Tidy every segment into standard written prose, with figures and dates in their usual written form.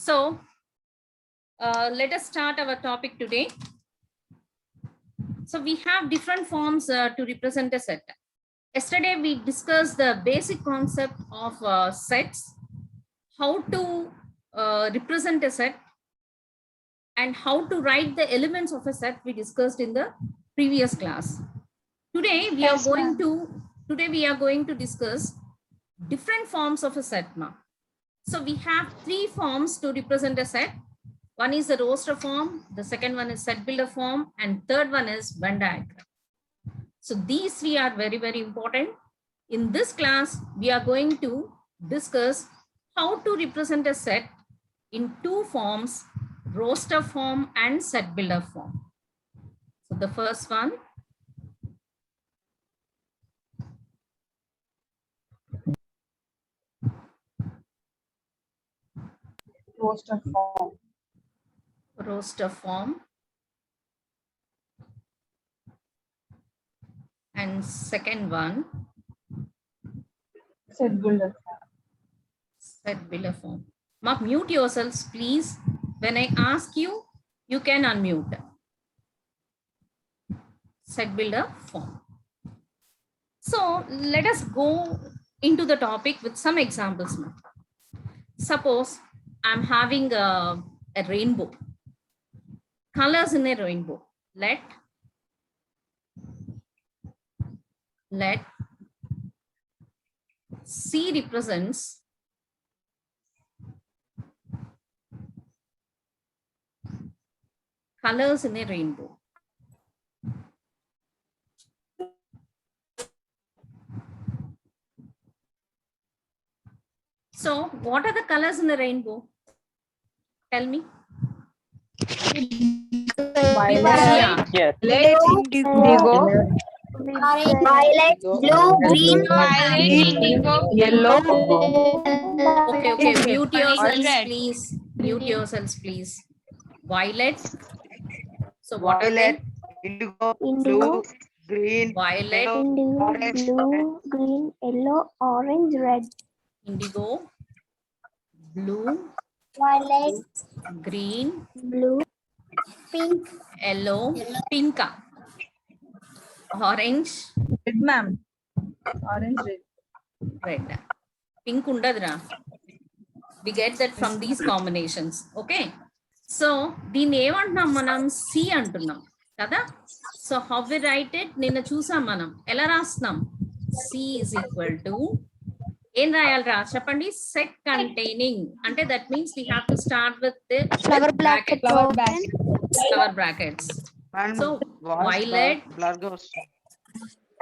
So let us start our topic today. So we have different forms to represent a set. Yesterday we discussed the basic concept of sets, how to represent a set, and how to write the elements of a set we discussed in the previous class. Today we are going to discuss different forms of a set now. So we have three forms to represent a set. One is the roster form, the second one is set builder form, and third one is Venn diagram. So these three are very, very important. In this class, we are going to discuss how to represent a set in two forms, roster form and set builder form. So the first one, roster form, and second one, set builder form. Mark, mute yourselves, please. When I ask you, you can unmute. Set builder form. So let us go into the topic with some examples now. Suppose I'm having a rainbow. Colors in a rainbow. Let C represents colors in a rainbow. So what are the colors in the rainbow? Tell me. Violet, Yeah. indigo, Violet, blue, green, yellow, Okay. Mute yourselves, please. Mute yourselves, please. Violet. So what are they? Indigo, blue, green, Violet, orange, blue, green, yellow, orange, red. indigo, blue, Violet, green, blue, pink, yellow, pinka, orange, red, ma'am. Orange, red. red. Pink undadra. We get that from these combinations. Okay. So the name manam C antunnam kada. So how we write it? Ninna chusam manam. Ela rasnam. C is equal to in rayalra chepandi set containing. Ante that means we have to start with the flower brackets. Flower brackets. and So violet, blur goes.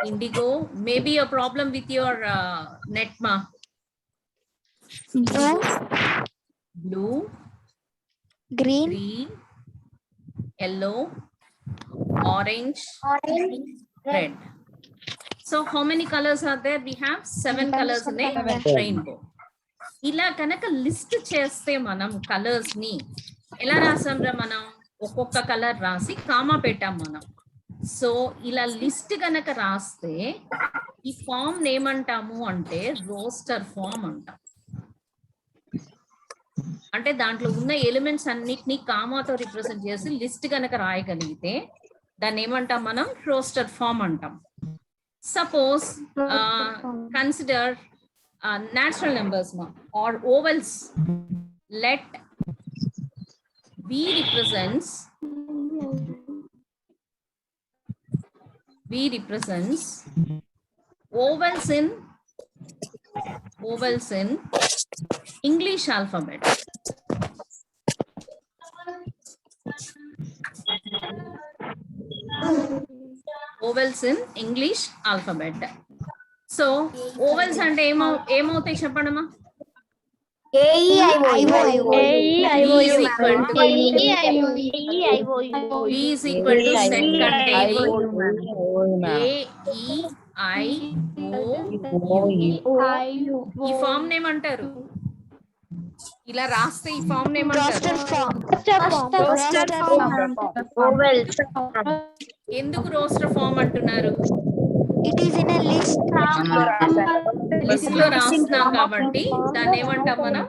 indigo, maybe a problem with your netma. Blue, green, yellow, orange, red. So how many colors are there? We have 7 colors in a rainbow. Ila kanaka list cheste manam colors ni. Ela rasamra manam okoka color rasi kama pettam manam. So ila list ganaka raste ఈ form ఏమంటాము అంటే roster form అంటాం. అంటే దాంట్లో ఉన్న elements అన్నిటినీ కామాతో represent చేసి list కనుక రాయగలిగితే దాన్ని ఏమంటాం మనం రోస్టర్ ఫామ్ అంటాం. Suppose consider natural numbers or ovals. Let V represents ovals in English alphabet. Ovals in English alphabet. So ovals and ఏమవుతాయి చెప్పండమ్మా. V is equal to set containing AEIOU. ఈ form నేమంటారు? ఇలా రాస్తే ఈ ఫామ్ నేమంటారు? ఎందుకు roster form అంటున్నారు? It is in a list. List లో రాస్తున్నాం కాబట్టి దాన్ని ఏమంటాం మనం?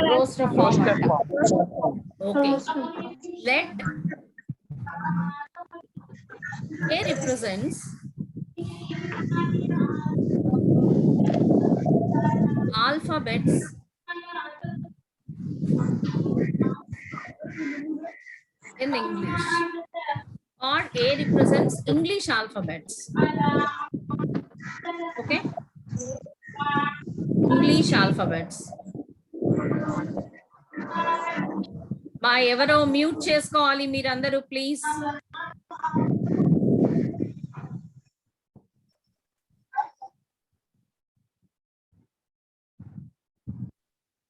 Roster form. Okay. Let A represents alphabets in English, or A represents English alphabets. Okay, English alphabets. మా ఎవరో మ్యూట్ చేసుకోవాలి మీరందరూ please.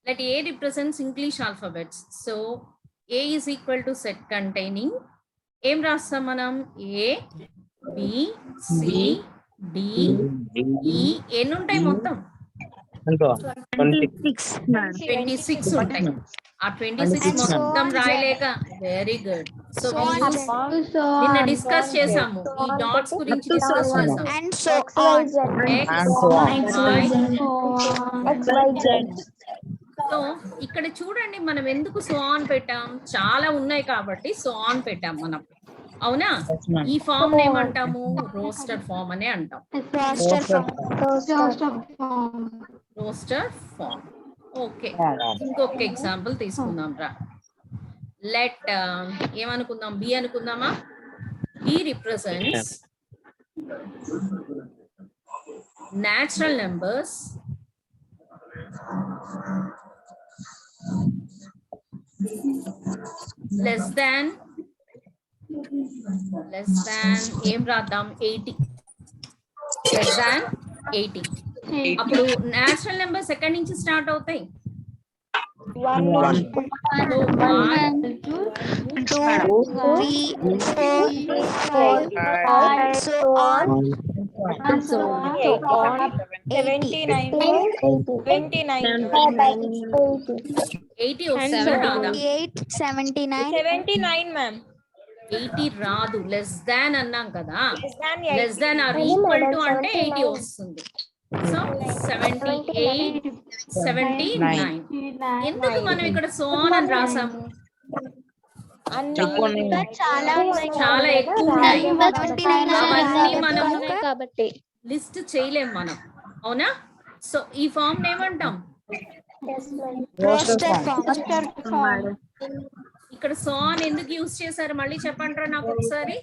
Let A represents English alphabets. So A is equal to set containing. ఏం రాస్తాం మనం? A, B, C, D, E. ఎన్ని ఉంటాయి మొత్తం? 26 ఉంటాయి. ఆ 26 మొత్తం రాయలేక వెరీ గుడ్. సో నిన్న డిస్కస్ చేసాము, ఈ డాట్స్ గురించి డిస్కస్ చేసాము. And so on. సో ఇక్కడ చూడండి, మనం ఎందుకు సో ఆన్ పెట్టాం? చాలా ఉన్నాయి కాబట్టి సో ఆన్ పెట్టాం మనం, అవునా? ఈ ఫామ్ ఏమంటాము? రోస్టర్ ఫామ్ అనే అంటాం. Roster form. ఓకే, ఇంకొక ఎగ్జాంపుల్ తీసుకుందాం రా. లెట్ ఏమనుకుందాం? బి అనుకుందామా? B represents natural numbers less than ఏం రాద్దాం? 80. less than 80. అప్పుడు నేచురల్ నెంబర్స్ ఎక్కడి నుంచి స్టార్ట్ అవుతాయి? 1, 2, 3, 4, 5, so on. 79, 80 వస్తుందా రాదా? 79, ma'am. 80 రాదు, లెస్ దాన్ అన్నాం కదా. Less than or equal to అంటే 80 వస్తుంది. సో 78, 79. ఎందుకు మనం ఇక్కడ సో ఆన్ అని రాసాము? చాలా ఎక్కువ ఉన్నాయి, అవన్నీ మనం లిస్ట్ చేయలేం మనం, అవునా? సో ఈ ఫామ్ ఏమంటాం? ఇక్కడ సో ఆన్ ఎందుకు యూజ్ చేశారు? మళ్ళీ చెప్పంటారా నాకు ఒకసారి?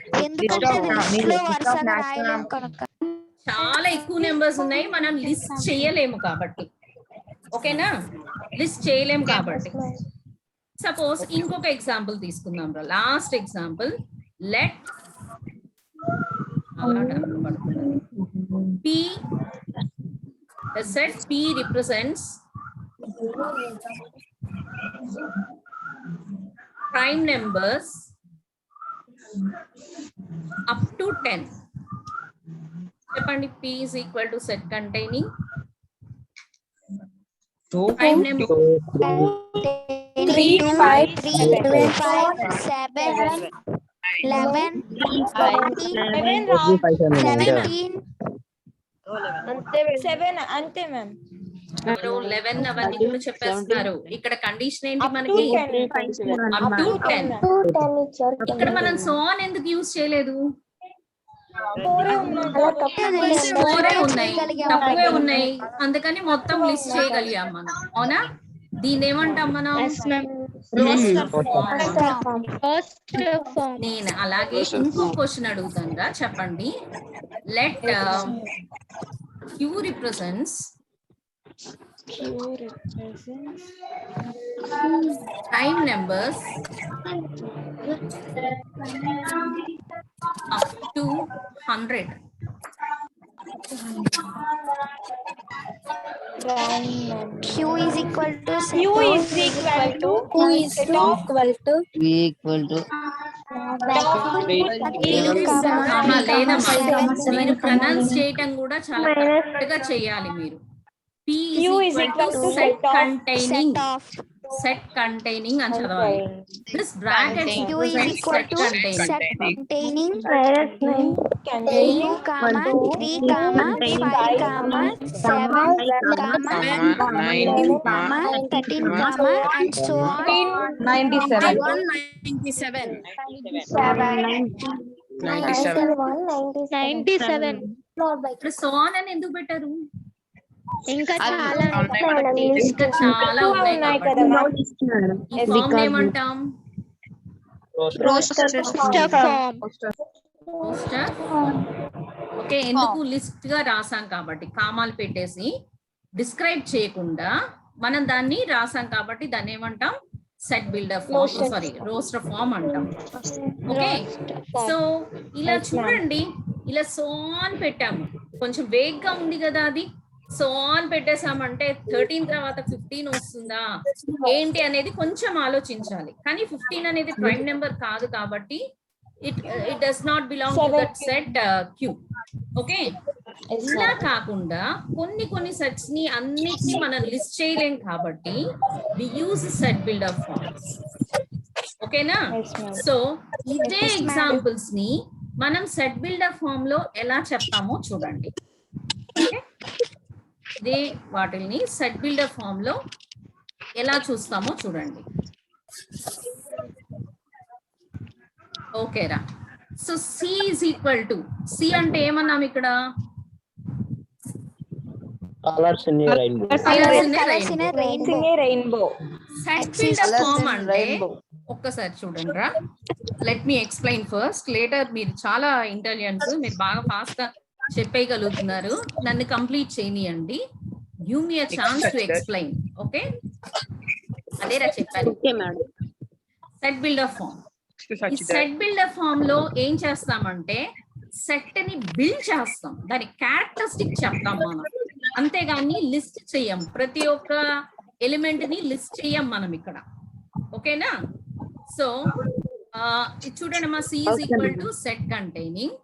చాలా ఎక్కువ నెంబర్స్ ఉన్నాయి, మనం లిస్ట్ చేయలేము కాబట్టి. ఓకేనా? లిస్ట్ చేయలేము కాబట్టి. సపోజ్ ఇంకొక ఎగ్జాంపుల్ తీసుకుందాం రా. Last example. Let P, the set P represents prime numbers up to 10. చెప్పండి. P is equal to set containing prime number 3, 5, 7, 11, 17. అంతే మ్యామ్. 11 అవన్నీ కూడా చెప్పేస్తున్నారు. ఇక్కడ కండిషన్ ఏంటి మనకి? Up to 10. ఇక్కడ మనం సో ఆన్ ఎందుకు యూజ్ చేయలేదు? 4 ఉన్నాయి, తక్కువే ఉన్నాయి, అందుకని మొత్తం లిస్ట్ చేయగలిగాం మనం, అవునా? దీన్ని ఏమంటాం మనం? నేను అలాగే ఇంకో క్వశ్చన్ అడుగుతాను రా, చెప్పండి. Let Q represents prime numbers up to 100. Q is equal to మీరు ప్రొనౌన్స్ చేయటం కూడా చాలా కరెక్ట్ గా చేయాలి మీరు. P is equal to set containing. Set containing అని చదవాలి. This brackets Q is represents equal set to containing. set containing 2, containing 3, 5, 7, 9, 13, and so on. 97. 97. ఇక్కడ సోన్ అని ఎందుకు పెట్టారు? ఇంకా చాలా ఇంకా చాలా ఉన్నాయి కదా కాబట్టి ఈ ఫామ్ ఏమంటాం? roster form. పోస్టర్. ఓకే, ఎందుకు లిస్ట్ గా రాసాం కాబట్టి కామాలు పెట్టేసి డిస్క్రైబ్ చేయకుండా మనం దాన్ని రాసాం కాబట్టి దాన్ని ఏమంటాం? Set builder form, sorry roster form అంటాం. ఓకే, సో ఇలా చూడండి, ఇలా సోన్ పెట్టాము. కొంచెం వేగ్గా ఉంది కదా అది. సోన్ పెట్టేసామంటే 13 తర్వాత 15 వస్తుందా ఏంటి అనేది కొంచెం ఆలోచించాలి. కానీ 15 అనేది ప్రైమ్ నెంబర్ కాదు కాబట్టి it does not belong to that set Q. Okay, ఇలా కాకుండా కొన్ని సెట్స్ ని అన్నిటిని మనం లిస్ట్ చేయలేం కాబట్టి we use set builder forms. ఓకేనా? సో ఇదే ఎగ్జాంపుల్స్ ని మనం సెట్ బిల్డర్ ఫామ్ లో ఎలా చెప్తామో చూడండి. ఇదే వాటిని సెట్ బిల్డర్ ఫామ్ లో ఎలా చూస్తామో చూడండి. ఓకేరా? So C is equal to, C అంటే ఏమన్నాం ఇక్కడ? Colors in a rainbow. Rainbow. Set builder form అంటే ఒక్కసారి చూడండి రా. Let me explain first, later మీరు చాలా ఇంటెలిజెంట్, మీరు బాగా ఫాస్ట్ గా చెప్పేయగలుగుతున్నారు. నన్ను కంప్లీట్ చేయనియండి. Give me a chance to explain. Okay, అదేరా చెప్పాను. Set builder form. ఈ సెట్ బిల్డర్ ఫామ్ లో ఏం చేస్తామంటే సెట్ ని బిల్డ్ చేస్తాం, దాని క్యారెక్టరిస్టిక్ చెప్తాం మనం, అంతేగాని లిస్ట్ చెయ్యం. ప్రతి ఒక్క ఎలిమెంట్ ని లిస్ట్ చెయ్యం మనం ఇక్కడ. ఓకేనా? సో చూడండి మా C is equal to set containing.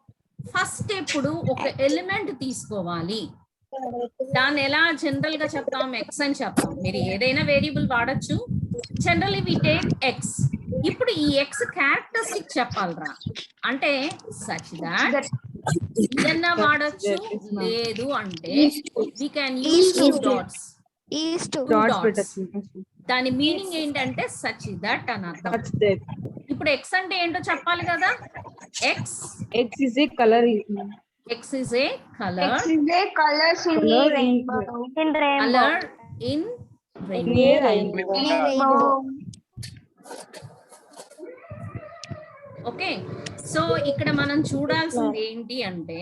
First ఎప్పుడు ఒక ఎలిమెంట్ తీసుకోవాలి. దాన్ని ఎలా జనరల్ గా చెప్తాం? ఎక్స్ అని చెప్తాం. మీరు ఏదైనా వేరియబుల్ వాడచ్చు. Generally we take x. ఇప్పుడు ఈ ఎక్స్ క్యారెక్టరిస్టిక్ చెప్పాలరా అంటే సచ్ దాట్ ఏదన్నా వాడచ్చు, లేదు అంటే we can use two dots. దాని మీనింగ్ ఏంటంటే సచ్ దట్ అని అర్థం. ఇప్పుడు ఎక్స్ అంటే ఏంటో చెప్పాలి కదా. X is a color. X is a colour. colors in rainbow. Colour in rainbow. Okay, so ఇక్కడ మనం చూడాల్సింది ఏంటి అంటే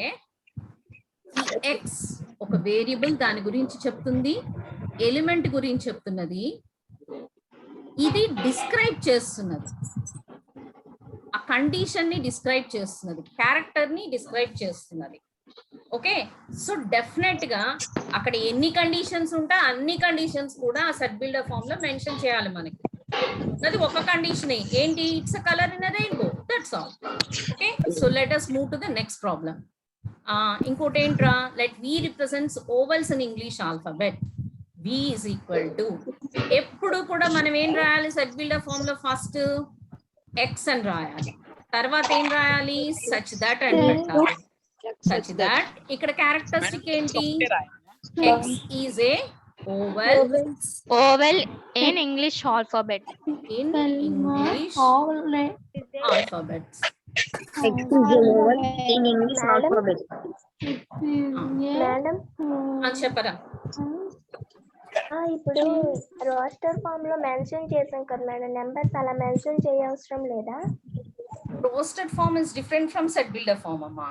ఈ ఎక్స్ ఒక వేరియబుల్, దాని గురించి చెప్తుంది, ఎలిమెంట్ గురించి చెప్తున్నది, ఇది డిస్క్రైబ్ చేస్తున్నది, ఆ కండిషన్ ని డిస్క్రైబ్ చేస్తున్నది, క్యారెక్టర్ ని డిస్క్రైబ్ చేస్తున్నది. ఓకే, సో డెఫినెట్ గా అక్కడ ఎన్ని కండిషన్స్ ఉంటా అన్ని కండిషన్స్ కూడా ఆ సెట్ బిల్డర్ ఫామ్ లో మెన్షన్ చేయాలి మనకి. అది ఒక కండిషన్ ఏంటి? It's a colour in a rainbow, that's all. Okay, so let us move to the next problem. ఇంకోటి ఏంట్రా? Let V represents vowels in English alphabet. V is equal to, ఎప్పుడు కూడా మనం ఏం రాయాలి సెట్ బిల్డర్ ఫామ్ లో? First x అని రాయాలి, తర్వాత ఏం రాయాలి? సచ్ దట్ అని పెట్టాలి. సచ్ దట్ ఇక్కడ క్యారెక్టరిస్టిక్ ఏంటి? X is a Oval in English alphabet. in English alphabets. In English alphabet. Madam, చెప్పరా. ఇప్పుడు రోస్టర్ ఫామ్ లో మెన్షన్ చేసాం కదా మేడం, నెంబర్స్ అలా మెన్షన్ చేయవసరం లేదా? Roster form is different from set builder form అమ్మా.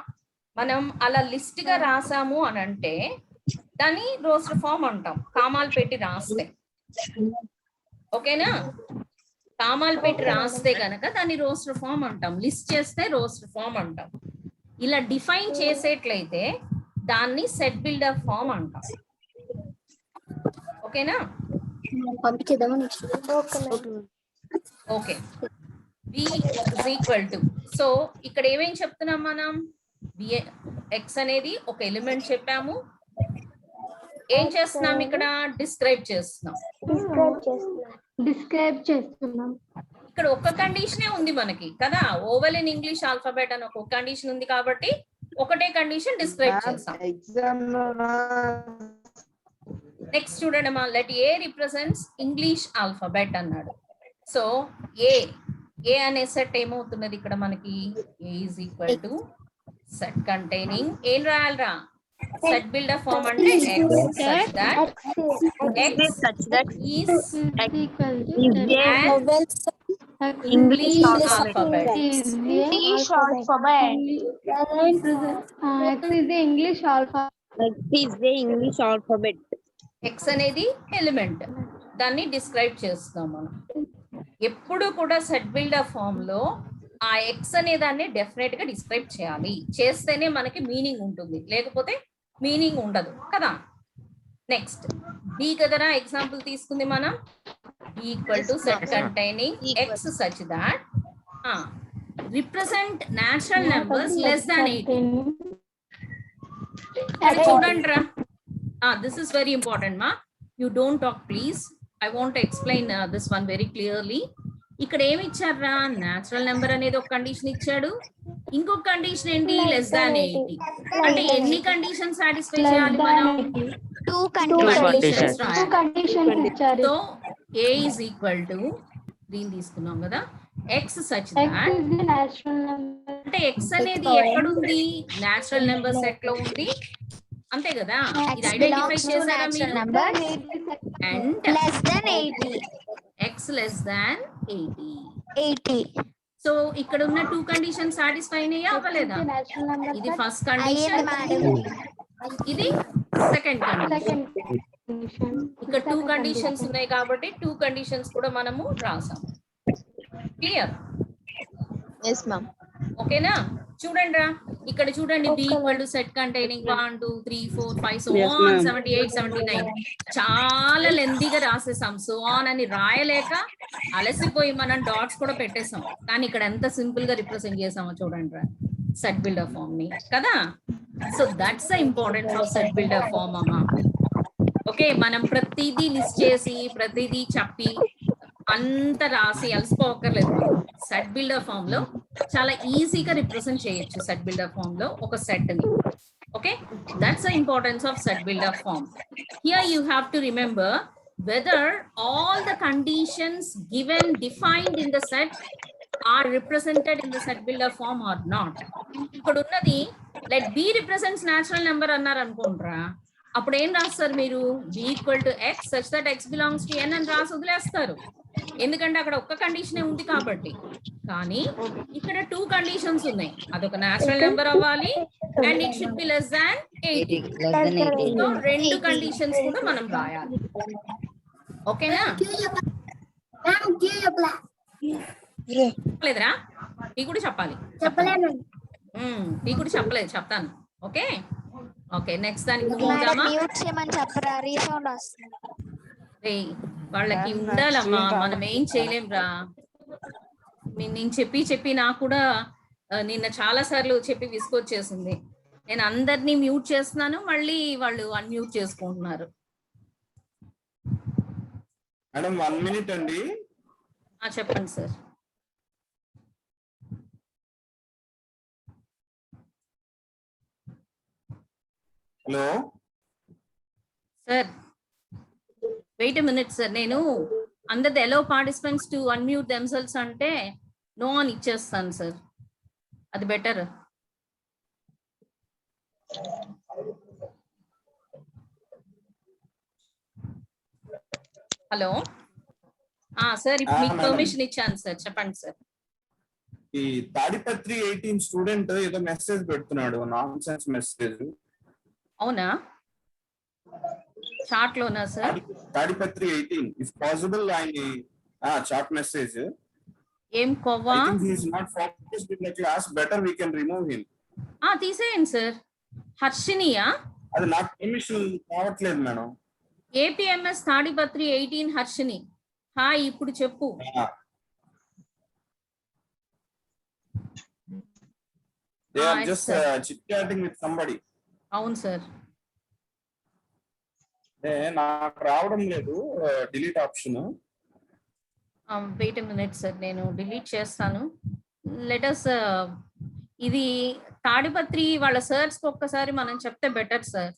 మనం అలా లిస్ట్ గా రాసాము అని అంటే దాన్ని రోస్టర్ ఫామ్ అంటాం, కామాలు పెట్టి రాస్తే. ఓకేనా? కామాలు పెట్టి రాస్తే గనక దాన్ని రోస్టర్ ఫామ్ అంటాం, లిస్ట్ చేస్తే రోస్టర్ ఫామ్ అంటాం. ఇలా డిఫైన్ చేసేట్లయితే దాన్ని సెట్ బిల్డర్ ఫామ్ అంటాం. ఓకేనా? Okay, V is equal to, so ఇక్కడ ఏమేం చెప్తున్నాం మనం? ఎక్స్ అనేది ఒక ఎలిమెంట్ చెప్పాము, ఏం చేస్తున్నాం ఇక్కడ? డిస్క్రైబ్ చేస్తున్నాం. డిస్క్రైబ్ చేస్తున్నాం. ఇక్కడ ఒక్క కండిషనే ఉంది మనకి కదా, ఓవెల్ ఇన్ ఇంగ్లీష్ ఆల్ఫాబెట్ అని ఒక కండిషన్ ఉంది కాబట్టి ఒకటే కండిషన్ డిస్క్రైబ్ చేస్తాం. ఎగ్జామ్ నెక్స్ట్ చూడండి అమ్మా, let A represents English alphabet అన్నాడు. సో ఏ అనే సెట్ ఏమవుతున్నది ఇక్కడ మనకి? A is equal to set containing ఏం రాయాలరా? సెట్ బిల్డర్ ఫార్మ్ అంటే x such that is English alphabet. English alphabet. X is the English alphabet. x అనేది element, దాన్ని డిస్క్రైబ్ చేస్తున్నాం మనం. ఎప్పుడు కూడా సెట్ బిల్డర్ ఫామ్ లో ఆ ఎక్స్ అనే దాన్ని డెఫినెట్ గా డిస్క్రైబ్ చేయాలి. చేస్తేనే మనకి మీనింగ్ ఉంటుంది, లేకపోతే మీనింగ్ ఉండదు కదా. నెక్స్ట్ బి కదరా ఎగ్జాంపుల్ తీసుకుంది మనం. Equal to set containing X such that represent natural numbers less than 18. చూడండి రా, దిస్ ఇస్ వెరీ ఇంపార్టెంట్ మా. You don't talk please, I want explain this one very clearly. ఇక్కడ ఏమి ఇచ్చారా? నేచురల్ నెంబర్ అనేది ఒక కండిషన్ ఇచ్చాడు, ఇంకొక కండిషన్ ఏంటి? Less than 80. అంటే ఎన్ని కండిషన్ సాటిస్ఫై చేయాలి మనం? 2 కండిషన్స్ ఇచ్చారు. So A is equal to దీన్ని తీసుకున్నాం కదా, ఎక్స్ సచ్ దాట్ అంటే ఎక్స్ అనేది ఎక్కడుంది? నేచురల్ నెంబర్ సెట్ లో ఉంది, అంతే కదా. ఇది ఐడెంటిఫై చేశారా మీరు? And less than 80. X less than 80. So ఇక్కడ ఉన్న 2 కండిషన్ సాటిస్ఫై అయ్యా అవ్వలేదా? ఇది ఫస్ట్ కండిషన్, ఇది సెకండ్ కండిషన్. ఇక్కడ 2 కండిషన్స్ ఉన్నాయి కాబట్టి 2 కండిషన్స్ కూడా మనము రాసాం. క్లియర్? Yes ma'am. ఓకేనా? చూడండి రా, ఇక్కడ చూడండి B equal to set containing 1 2 3 4 5 so on 78 79 చాలా లెందీగా రాసేసాం. సో ఆన్ అని రాయలేక అలసిపోయి మనం డాట్స్ కూడా పెట్టేసాం. కానీ ఇక్కడ ఎంత సింపుల్ గా రిప్రజెంట్ చేసామో చూడండి రా సెట్ బిల్డర్ ఫామ్ ని కదా. So that's the importance of set builder form అమ్మా. ఓకే, మనం ప్రతిదీ లిస్ట్ చేసి ప్రతిదీ చెప్పి అంత రాసి అలసిపోకర్లేదు. సెట్ బిల్డర్ ఫామ్ లో చాలా ఈజీగా రిప్రజెంట్ చేయొచ్చు సెట్ బిల్డర్ ఫామ్ లో ఒక సెట్ ని. Okay, that's the importance of set builder form. Here you have to remember whether all the conditions given defined in the set are represented in the set builder form or not. ఇక్కడ ఉన్నది let b represents natural number అన్నారు అనుకుంటారా, అప్పుడు ఏం రాస్తారు మీరు? b equal to x such that x belongs to n అని రాసి వదిలేస్తారు, ఎందుకంటే అక్కడ ఒక్క కండిషనే ఉంది కాబట్టి. కానీ ఇక్కడ 2 కండిషన్స్ ఉన్నాయి, అదొక నేచురల్ నెంబర్ అవ్వాలి and it should be less than 80. So 2 conditions కూడా మనం రాయాలి. ఓకేనా? చెప్పలేదురా, నీ కూడా చెప్పాలి. నీ కూడా చెప్పలేదు, చెప్తాను. ఓకే ఓకే, నెక్స్ట్ దానికి వాళ్ళకి ఉండాలమ్మా, మనం ఏం చేయలేం రా. నేను చెప్పి నాకు కూడా నిన్న చాలా సార్లు చెప్పి విసుకొచ్చేసింది. నేను అందరినీ మ్యూట్ చేస్తున్నాను, మళ్ళీ వాళ్ళు అన్మ్యూట్ చేసుకుంటున్నారు. మేడం 1 minute అండి. చెప్పండి sir. Hello sir, wait a minute sir. నేను అందరిది allow participants to unmute themselves అంటే నో అని ఇచ్చేస్తాను సార్, అది బెటర్. హలో సార్, ఇప్పుడు మీకు పర్మిషన్ ఇచ్చాను సార్, చెప్పండి సార్. ఈ తాడిపత్రి 18 స్టూడెంట్ ఏదో మెసేజ్ పెడుతున్నాడు, నాన్ సెన్స్ మెసేజ్. అవునా? చాట్ లోనా సార్? తాడిపత్రి 18 ఇఫ్ పాసిబుల్ ఆయన చాట్ మెసేజ్. ఏం కొవ్వా? I think he is not focused in the class, better we can remove him. తీసేయండి సార్. హర్షినియా? అది నాకు పర్మిషన్ కావట్లేదు madam. APMS Tadipatri 18 Harshini. Hi, ఇప్పుడు చెప్పు. They are just chit chatting with somebody. అవును సార్. నాకు రావడం లేదు delete option. Wait minute sir, నేను డిలీట్ చేస్తాను. లెటర్స్ ఇది తాడిపత్రి వాళ్ళ సర్స్ ఒక్కసారి మనం చెప్తే బెటర్ సార్.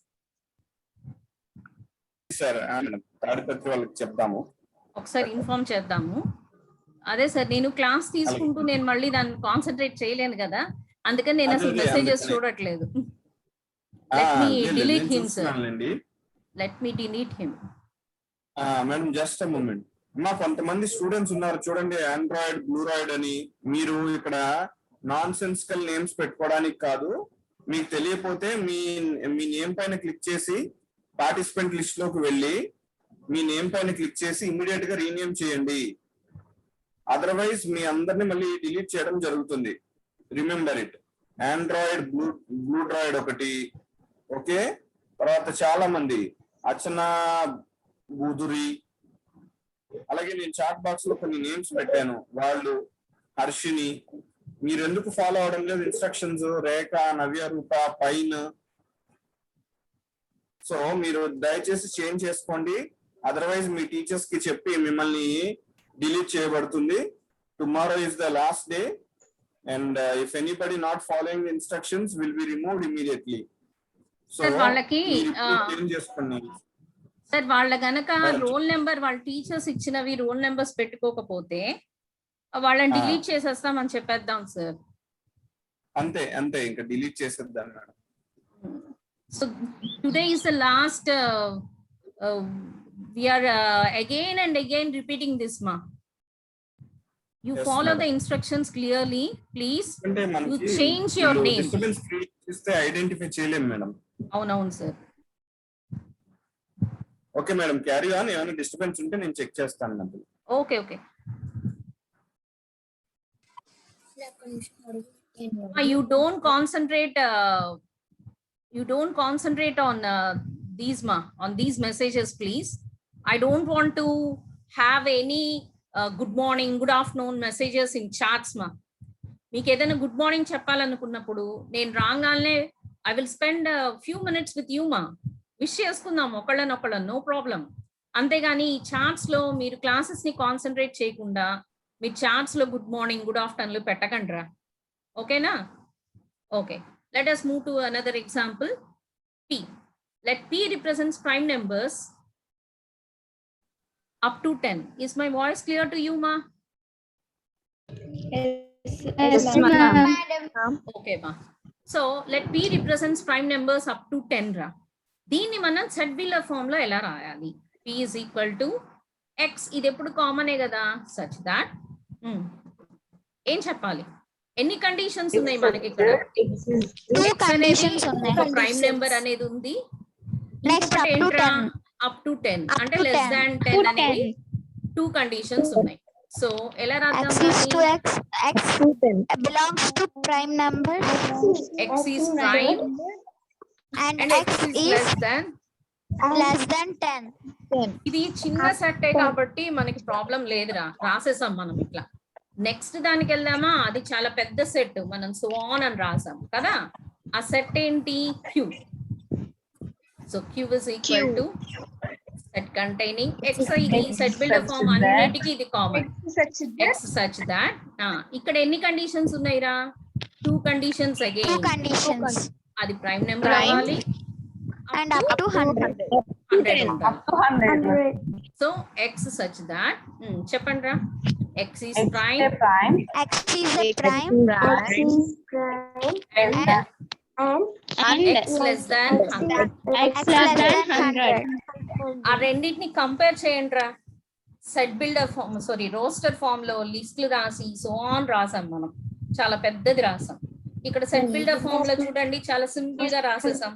సార్ తాడిపత్రి వాళ్ళకి చెప్తాము, ఒకసారి ఇన్ఫార్మ్ చేద్దాము. అదే సార్, నేను క్లాస్ తీసుకుంటూ నేను మళ్ళీ దాన్ని కాన్సన్ట్రేట్ చేయలేను కదా, అందుకని నేను అసలు మెసేజెస్ చూడట్లేదు. Let me delete him, sir. Let me delete him. Madam just a moment అమ్మా. కొంతమంది స్టూడెంట్స్ ఉన్నారు చూడండి, ఆండ్రాయిడ్ బ్లూరాయిడ్ అని. మీరు ఇక్కడ నాన్ సెన్సికల్ నేమ్స్ పెట్టుకోవడానికి కాదు, మీకు తెలియకపోతే మీ నేమ్ పైన క్లిక్ చేసి పార్టిసిపెంట్ లిస్ట్ లోకి వెళ్ళి మీ నేమ్ పైన క్లిక్ చేసి ఇమ్మీడియట్ గా రీనేమ్ చేయండి. అదర్వైజ్ మీ అందరిని మళ్ళీ డిలీట్ చేయడం జరుగుతుంది. Remember it. ఆండ్రాయిడ్ బ్లూడ్రాయిడ్ ఒకటి, ఓకే. తర్వాత చాలా మంది అర్చన బూదురి, అలాగే నేను చాట్ బాక్స్ లో కొన్ని నేమ్స్ పెట్టాను, వాళ్ళు హర్షిని. మీరు ఎందుకు ఫాలో అవడం లేదు ఇన్స్ట్రక్షన్స్? రేఖ, నవ్య రూప, పైన్. సో మీరు దయచేసి చేంజ్ చేసుకోండి, అదర్వైజ్ మీ టీచర్స్ కి చెప్పి మిమ్మల్ని డిలీట్ చేయబడుతుంది. Tomorrow is the last day and if anybody not following the instructions will be removed immediately. So వాళ్ళకి చేంజ్ చేసుకోండి సార్. వాళ్ళ గనక రోల్ నెంబర్ వాళ్ళ టీచర్స్ ఇచ్చినవి రోల్ నెంబర్స్ పెట్టుకోకపోతే వాళ్ళని డిలీట్ చేసేస్తామని చెప్పేద్దాం సార్. అంతే అంతే, ఇంకా డిలీట్ చేసేద్దాం madam. So today is the last. we are again and again repeating this, ma. You Yes, follow madam. the instructions clearly, please. అంటే You మనకి change your name. Disturbance create చేస్తే identify చేయలేం madam. అవునవును sir. Okay madam, carry on. ఏమైనా disturbance ఉంటే నేను check చేస్తాను madam. Okay okay. You don't concentrate on these, ma, on these messages, please. I don't want to have any good morning, good afternoon messages in chats, ma. మీకు ఏదైనా good morning చెప్పాలనుకున్నప్పుడు నేను రాగానే I will spend few minutes with you, మా. Wish చేసుకుందాం ఒకళ్ళనొకళ్ళ, no problem. అంతేగాని ఈ charts లో మీరు క్లాసెస్ ని కాన్సన్ట్రేట్ చేయకుండా మీ చాట్స్ లో గుడ్ మార్నింగ్, గుడ్ ఆఫ్టర్నూన్ పెట్టకండిరా, ఓకేనా? Okay, let us move to another example. P. Let P represents prime numbers up to 10. Is my voice clear to you, ma? Yes, ma'am. Okay, ma. So let P represents prime numbers up to 10 ra. దీన్ని మనం set biller form లో ఎలా రాయాలి? P is equal to X. ఇది ఎప్పుడు కామనే కదా, such that ఏం చెప్పాలి? ఎన్ని కండిషన్స్ ఉన్నాయి మనకి ఇక్కడ? Two conditions ఉన్నాయి. ప్రైమ్ నెంబర్ అనేది ఉంది. Next up to 10. Up to 10 Up అంటే to లెస్ 10. దాన్ 10 అనేవి 2 కండిషన్స్ ఉన్నాయి. సో ఎలా రాద్దాం? X is to X. X belongs to prime number. X is prime And and X X is is less than. 10. ఇది చిన్న సెట్టే కాబట్టి మనకి ప్రాబ్లం లేదురా, రాసేసాం మనం ఇట్లా. నెక్స్ట్ దానికి వెళ్దామా? అది చాలా పెద్ద సెట్, మనం సో ఆన్ అని రాసాం కదా. ఆ సెట్ ఏంటి? Q. So Q is equal to set containing X. ఇది సెట్ బిల్డర్ ఫామ్ అన్నిటికీ ఇది కామన్. X such that. ఇక్కడ ఎన్ని కండిషన్స్ ఉన్నాయిరా? 2 కండిషన్స్ Two అగైన్. conditions. అది ప్రైమ్ నెంబర్ అవ్వాలి And up to 100. 100 ఉండాలి. 100. So X such that. చెప్పండి రా. X is prime X is a prime. X is prime and X less than 100. X less than 100. ఆ రెండింటిని compare చేయండి రా. Set builder form, sorry roster form లో లిస్టులు రాసి సో ఆన్ రాసాం మనం, చాలా పెద్దది రాసాం. ఇక్కడ సెట్ బిల్డర్ ఫామ్ లో చూడండి చాలా సింపుల్ గా రాసేసాం.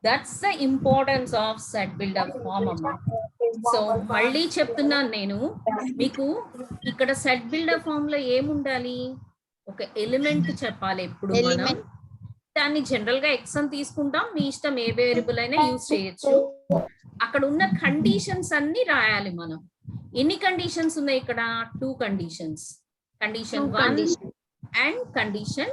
That's the importance of set builder form అమ్మా. సో మళ్ళీ చెప్తున్నాను నేను మీకు, ఇక్కడ సెట్ బిల్డర్ ఫామ్ లో ఏముండాలి? ఒక ఎలిమెంట్ చెప్పాలి ఎప్పుడు మనం. దాన్ని జనరల్ గా ఎక్స్ అని తీసుకుంటాం, మీ ఇష్టం ఏ వేరియబుల్ అయినా యూజ్ చేయొచ్చు. అక్కడ ఉన్న కండిషన్స్ అన్ని రాయాలి మనం. ఎన్ని కండిషన్స్ ఉన్నాయి ఇక్కడ? 2 కండిషన్స్. కండిషన్ 1 అండ్ కండిషన్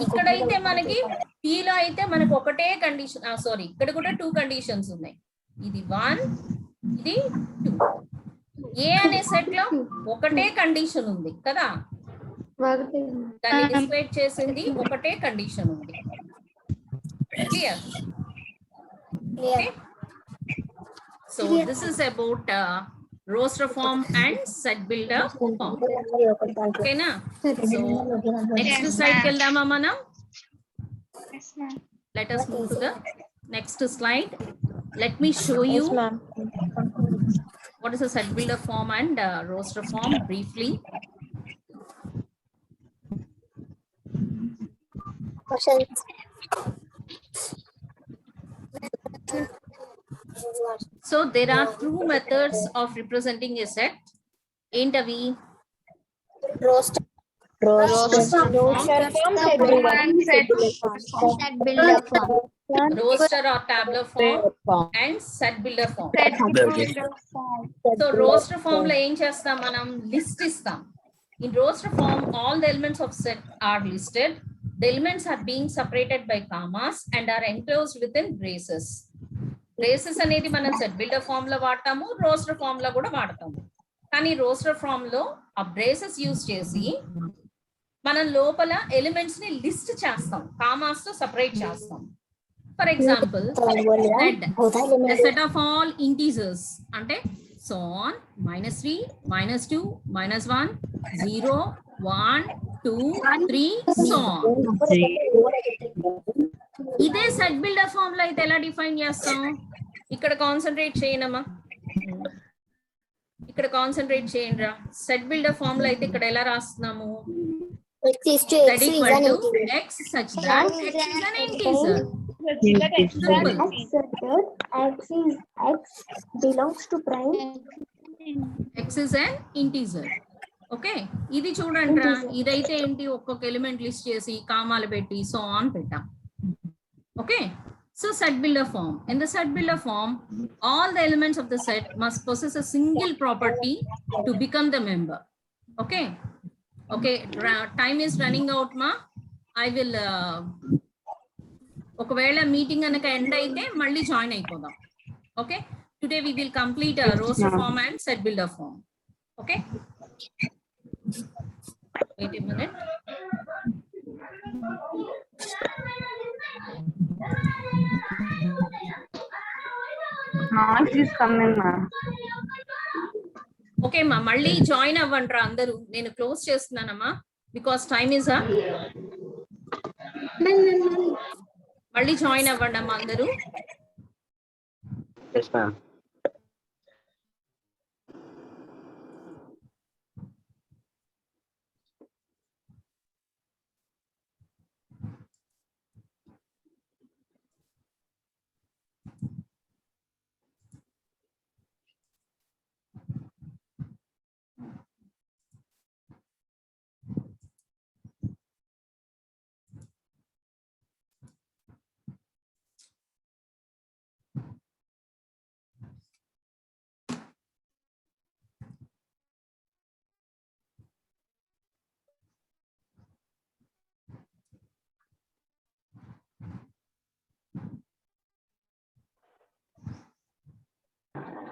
ఇక్కడైతే మనకి T లో అయితే మనకు ఒకటే కండిషన్, సారీ ఇక్కడ కూడా 2 కండిషన్స్ ఉన్నాయి. ఇది 1, ఇది 2. ఏ అనే సెట్ లో ఒకటే కండిషన్ ఉంది కదా, దాన్ని డిస్క్రైబ్ చేసింది ఒకటే కండిషన్ ఉంది. Clear? Okay. So this is about roster form and set builder form. Okay na? So next slide keldama manam. Let us move to the next slide. Let me show you what is a set builder form and roster form briefly. So there are two methods of representing a set. Entavi Roster roster or tabular form and set builder form. So roster form lo em chestam manam list istam. In roster form all the elements of set are listed. The elements are being separated by commas and are enclosed within braces. Braces అనేది మనం set builder form లో వాడతాము, roster form లో కూడా వాడతాము. కానీ roster form లో ఆ బ్రేసెస్ యూజ్ చేసి మనం లోపల ఎలిమెంట్స్ ని లిస్ట్ చేస్తాం, కామాస్ తో సెపరేట్ చేస్తాం. For example set of all integers అంటే సో ఆన్ -3 -2 -1 0 1 2 3 సో ఆన్. ఇదే సెట్ బిల్డర్ ఫామ్ లో అయితే ఎలా డిఫైన్ చేస్తాం? ఇక్కడ కాన్సన్ట్రేట్ చేయనమ్మా, ఇక్కడ కాన్సన్ట్రేట్ చేయండిరా. సెట్ బిల్డర్ ఫామ్ లో అయితే ఇక్కడ ఎలా రాస్తున్నాము? Z equal to x such that x is an integer. Simple. X belongs to prime. X is an integer. Okay, ఇది చూడండి రా, ఇదైతే ఏంటి ఒక్కొక్క ఎలిమెంట్ లిస్ట్ చేసి కామాలు పెట్టి సో ఆన్ పెట్టాం. Okay, so set builder form. In the set builder form, all the elements of the set must possess a single property to become the member. Okay, okay, time is running out ma. I will ఒకవేళ meeting కనుక end అయితే మళ్ళీ join అయిపోదాం. Okay, today we will complete a roster form and set builder form. Okay, wait a minute. Noise is coming, ma'am. Okay అమ్మా, మళ్ళీ join అవ్వండి అందరూ. నేను క్లోజ్ చేస్తున్నానమ్మా బికాస్ టైమ్ ఇస్ అప్. మళ్ళీ జాయిన్ అవ్వండి అమ్మా అందరూ. Yes, ma'am.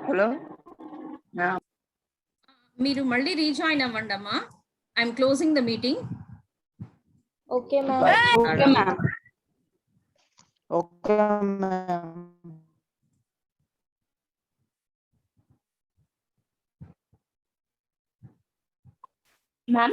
Hello? Yeah. మీరు మళ్ళీ రీజాయిన్ అవ్వండి అమ్మా. I'm closing the meeting. Okay, ma'am. Okay, ma'am. Okay, ma'am. Ma'am.